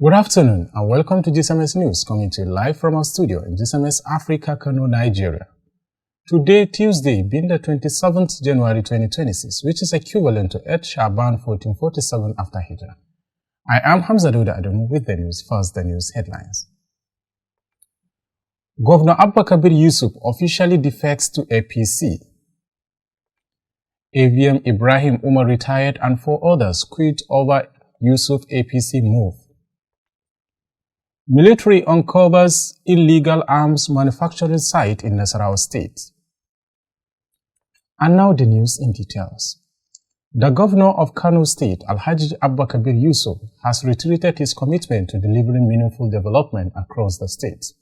Good afternoon and welcome to GCMX News, coming to you live from our studio in GCMX Africa, Kano, Nigeria. Today, Tuesday, being the 27th January 2026, which is equivalent to 8 Shaban 1447 after Hijrah. I am Hamza Douda Adamu with the news. First, the news headlines. Governor Abba Kabir Yusuf officially defects to APC. AVM Ibrahim Umar retired and 4 others quit over Yusuf APC move. Military uncovers illegal arms manufacturing site in Nasarawa State. And now the news in details. The governor of Kano State, Alhaji Abba Kabir Yusuf, has reiterated his commitment to delivering meaningful development across the state.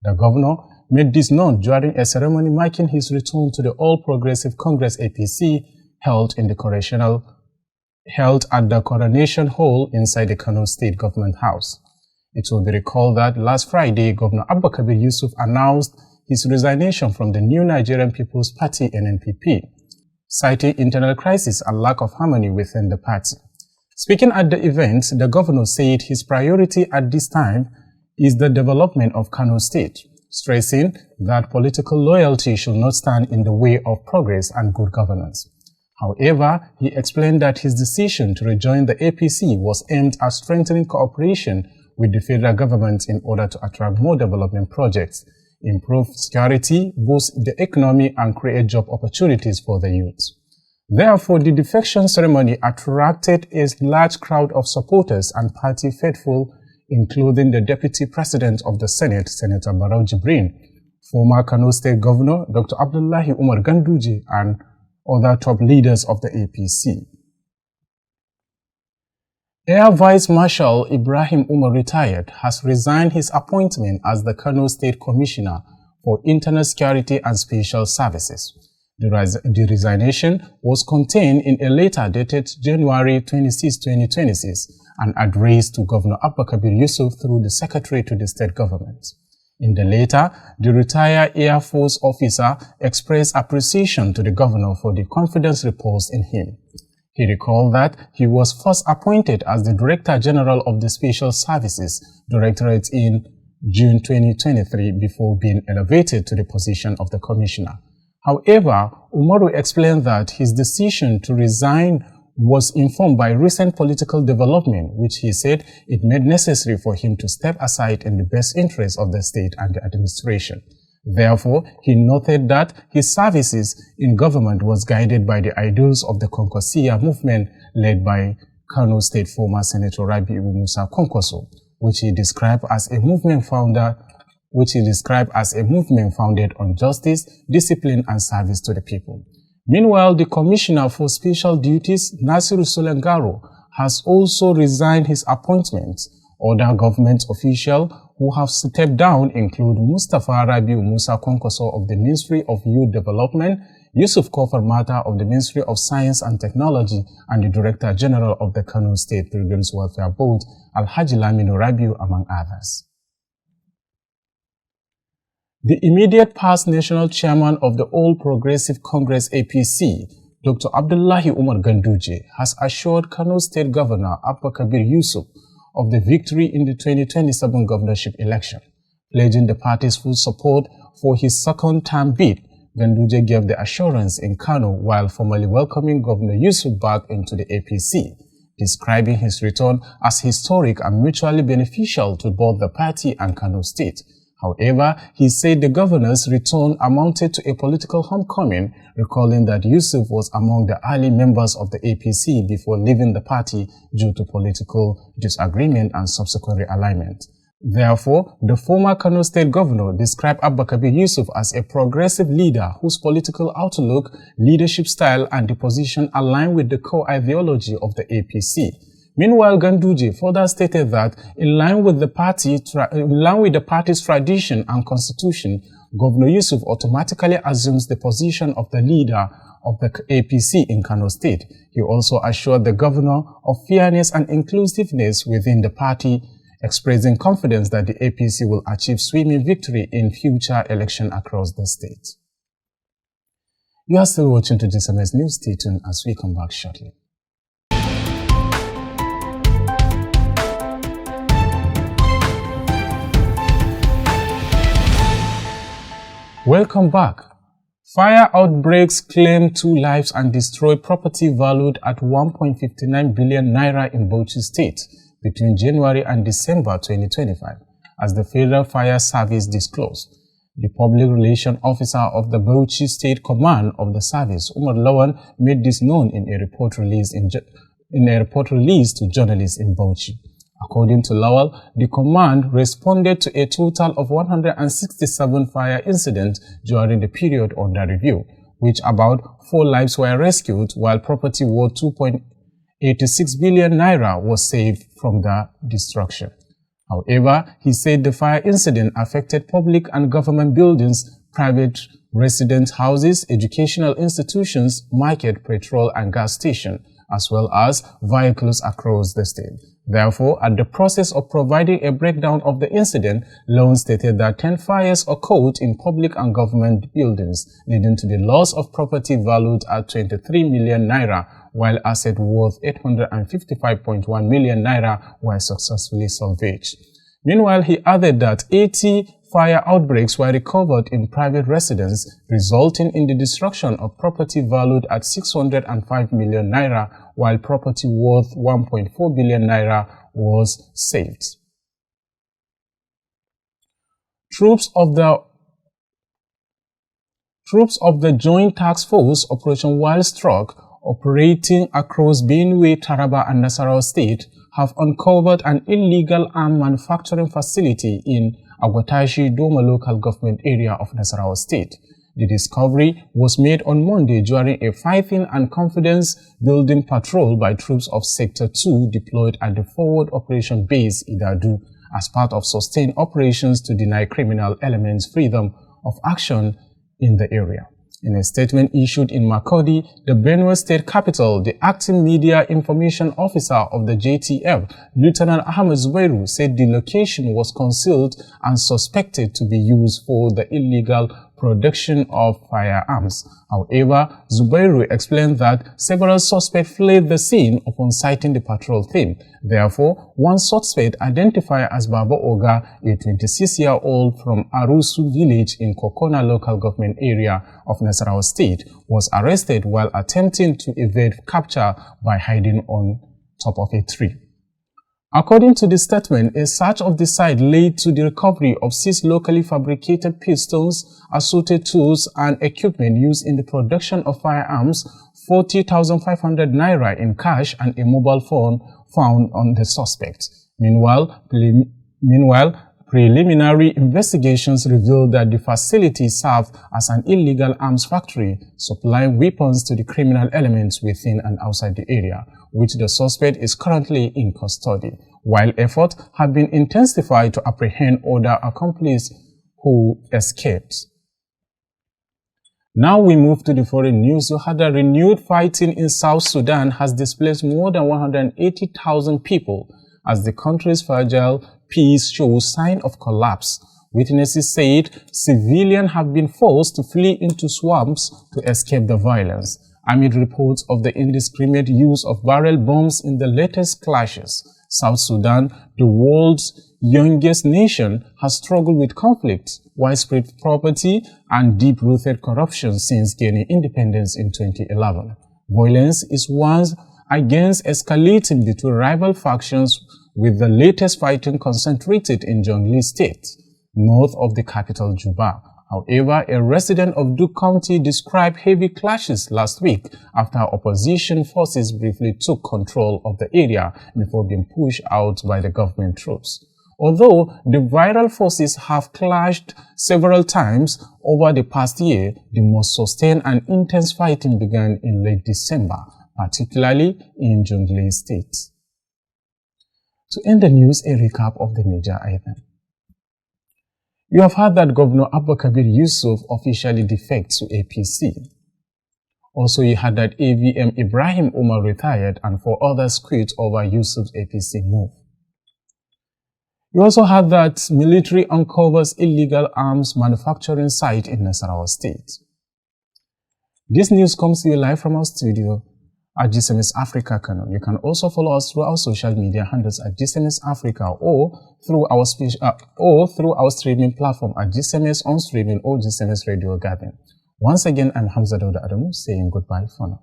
The governor made this known during a ceremony marking his return to the All Progressive Congress APC held at the Coronation Hall inside the Kano State Government House. It will be recalled that last Friday, Governor Abba Kabir Yusuf announced his resignation from the New Nigerian People's Party (NNPP), citing internal crisis and lack of harmony within the party. Speaking at the event, the governor said his priority at this time is the development of Kano State, stressing that political loyalty should not stand in the way of progress and good governance. However, he explained that his decision to rejoin the APC was aimed at strengthening cooperation with the federal government in order to attract more development projects, improve security, boost the economy, and create job opportunities for the youth. Therefore, the defection ceremony attracted a large crowd of supporters and party faithful, including the Deputy President of the Senate, Senator Barau Jibrin, former Kano State Governor Dr. Abdullahi Umar Ganduje, and other top leaders of the APC. Air Vice Marshal Ibrahim Umar retired has resigned his appointment as the Kano State Commissioner for Internal Security and Special Services. The resignation was contained in a letter dated January 26, 2026 and addressed to Governor Abba Kabir Yusuf through the Secretary to the State Government. In the letter, the retired Air Force officer expressed appreciation to the Governor for the confidence reposed in him. He recalled that he was first appointed as the Director General of the Special Services Directorate in June 2023 before being elevated to the position of the Commissioner. However, Umaru explained that his decision to resign was informed by recent political development, which he said it made necessary for him to step aside in the best interest of the state and the administration. Therefore, he noted that his services in government was guided by the ideals of the Konkosia movement led by Kano State former Senator Rabiu Musa Konkoso, which he described as a movement founded on justice, discipline, and service to the people. Meanwhile, the Commissioner for Special Duties, Nasiru Solengaro, has also resigned his appointment. Other government officials who have stepped down include Mustafa Rabiu Musa Konkoso of the Ministry of Youth Development, Yusuf Kofar Mata of the Ministry of Science and Technology, and the Director General of the Kano State Pilgrims Welfare Board, Alhaji Lamino Rabiu, among others. The immediate past national chairman of the All Progressive Congress APC, Dr. Abdullahi Umar Ganduje, has assured Kano State Governor Abba Kabir Yusuf of the victory in the 2027 governorship election. Pledging the party's full support for his second-term bid, Ganduje gave the assurance in Kano while formally welcoming Governor Yusuf back into the APC, describing his return as historic and mutually beneficial to both the party and Kano State. However, he said the governor's return amounted to a political homecoming, recalling that Yusuf was among the early members of the APC before leaving the party due to political disagreement and subsequent realignment. Therefore, the former Kano State governor described Abba Kabir Yusuf as a progressive leader whose political outlook, leadership style, and the position align with the core ideology of the APC. Meanwhile, Ganduje further stated that, in line with the party's tradition and constitution, Governor Yusuf automatically assumes the position of the leader of the APC in Kano State. He also assured the governor of fairness and inclusiveness within the party, expressing confidence that the APC will achieve sweeping victory in future elections across the state. You are still watching to GCMX News. Stay tuned as we come back shortly. Welcome back. Fire outbreaks claim 2 lives and destroy property valued at 1.59 billion naira in Bauchi State between January and December 2025, as the Federal Fire Service disclosed. The public relations officer of the Bauchi State Command of the service, Umar Lawan, made this known in a report released to journalists in Bauchi. According to Lawal, the command responded to a total of 167 fire incidents during the period under review, which about 4 lives were rescued, while property worth 2.86 billion naira was saved from the destruction. However, he said the fire incident affected public and government buildings, private residence houses, educational institutions, market, petrol and gas stations, as well as vehicles across the state. Therefore, at the process of providing a breakdown of the incident, Loan stated that 10 fires occurred in public and government buildings, leading to the loss of property valued at 23 million naira, while assets worth 855.1 million naira were successfully salvaged. Meanwhile, he added that 80 fire outbreaks were recovered in private residences, resulting in the destruction of property valued at 605 million naira, while property worth 1.4 billion naira was saved. Troops of the Joint Task Force Operation Wild Stroke, operating across Benue, Taraba and Nasarawa State, have uncovered an illegal arm manufacturing facility in Agwatashi Doma local government area of Nasarawa State. The discovery was made on Monday during a fighting and confidence-building patrol by troops of Sector 2 deployed at the Forward Operation Base Idadu as part of sustained operations to deny criminal elements freedom of action in the area. In a statement issued in Makurdi, the Benue State capital, the acting media information officer of the JTF, Lieutenant Ahmed Zubairu, said the location was concealed and suspected to be used for the illegal production of firearms. However, Zubairu explained that several suspects fled the scene upon sighting the patrol team. Therefore, one suspect, identified as Baba Oga, a 26-year-old from Arusu village in Kokona local government area of Nasarawa State, was arrested while attempting to evade capture by hiding on top of a tree. According to the statement, a search of the site led to the recovery of 6 locally fabricated pistols, assorted tools and equipment used in the production of firearms, 40,500 naira in cash and a mobile phone found on the suspect. Meanwhile, preliminary investigations revealed that the facility served as an illegal arms factory, supplying weapons to the criminal elements within and outside the area, which the suspect is currently in custody, while efforts have been intensified to apprehend other accomplices who escaped. Now we move to the foreign news. You had a renewed fighting in South Sudan has displaced more than 180,000 people as the country's fragile peace shows signs of collapse. Witnesses said civilians have been forced to flee into swamps to escape the violence, amid reports of the indiscriminate use of barrel bombs in the latest clashes. South Sudan, the world's youngest nation, has struggled with conflicts, widespread poverty, and deep-rooted corruption since gaining independence in 2011. Violence is once again escalating between rival factions, with the latest fighting concentrated in Jonglei State, north of the capital Juba. However, a resident of Duke County described heavy clashes last week after opposition forces briefly took control of the area before being pushed out by the government troops. Although the viral forces have clashed several times over the past year, the most sustained and intense fighting began in late December, particularly in Jonglei State. To end the news, a recap of the major items. You have heard that Governor Abba Kabir Yusuf officially defects to APC. Also, you heard that AVM Ibrahim Umar retired and 4 others quit over Yusuf's APC move. You also heard that military uncovers illegal arms manufacturing site in Nasarawa State. This news comes to you live from our studio. at GCMX Africa Kano. You can also follow us through our social media handles at GCMX Africa or through our streaming platform at GCMX On Streaming or GCMX Radio Garden. Once again, I'm Hamza Dauda Adamu saying goodbye for now.